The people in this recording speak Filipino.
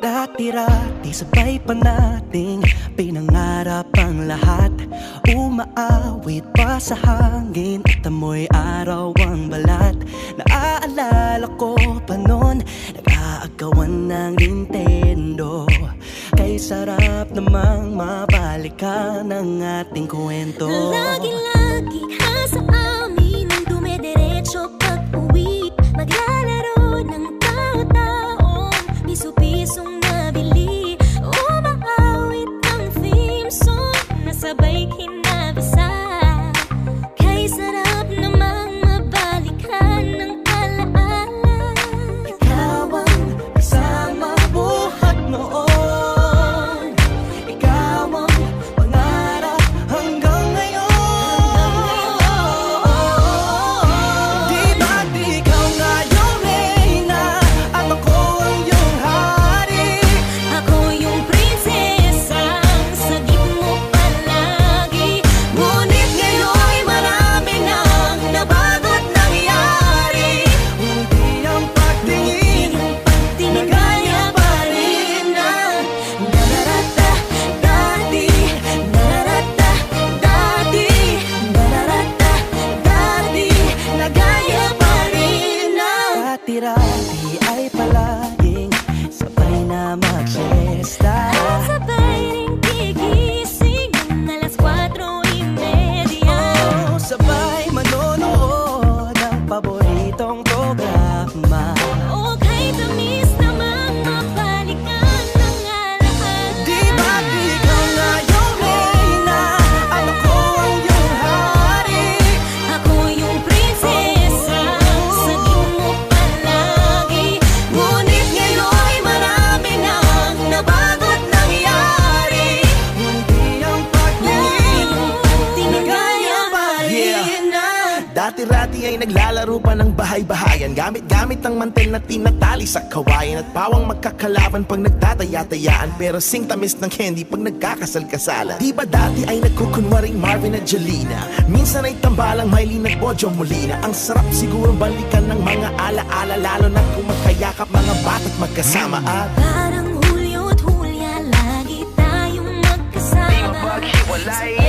Dati-rati sabay pa nating pinangarap ang lahat. Umaawit pa sa hangin at amoy araw ang balat. Naaalala ko pa noon, nag-aagawan ng Nintendo. Kay sarap namang mabalikan ang ating kwento. Lagi-lagi ka sa amin ang dumediretso pag-uwi. Maglalaro ng tao-taong piso-pisong nabili. Umaawit ang theme song na sabay kinabasa. Kay sarap namang mabalikan ng alaala. Ikaw ang kasama buhat noon. Ikaw ang pangarap hanggang ngayon. Di ba't ikaw nga yung reyna at ako ang iyong hari? Ako yung prinsesang sagip mo palagi. Ngunit ngayon'y marami nang nabago't nangyari. Hindi ang pagtingin na gaya pa rin ng nararata dati. Nararata dati. Nararata dati. Na gaya pa rin ng dati-rati ay palaging sabay na mag-siesta. Sabay ring gigising ng alas 4:30. Oh, sabay manonood ng paboritong programa. O kay tamis namang mabalikan ng alaala. Di ba't ikaw nga yung reyna at ako ang iyong hari? Ako yung prinsesa, sagip mo palagi. Ngunit ngayon'y marami nang nabago't nangyari. Hindi ang pagtingin na gaya pa rin ng Dati-rati ay naglalaro pa ng bahay-bahayan. Gamit-gamit ang mantel na tinatali sa kawayan. At pawang magkakalaban pag nagtataya-tayaan. Pero sing tamis ng candy pag nagkakasal-kasalan. Di ba dati ay nagkukunwaring Marvin at Jelena? Minsan ay tambalang Mylene at Bojo Molina. Ang sarap siguro balikan ng mga ala-ala. Lalo na kung magkayakap mga bata't magkasama. At Parang Hulyo at Hulya, lagi tayong magkasama. maghiwalay.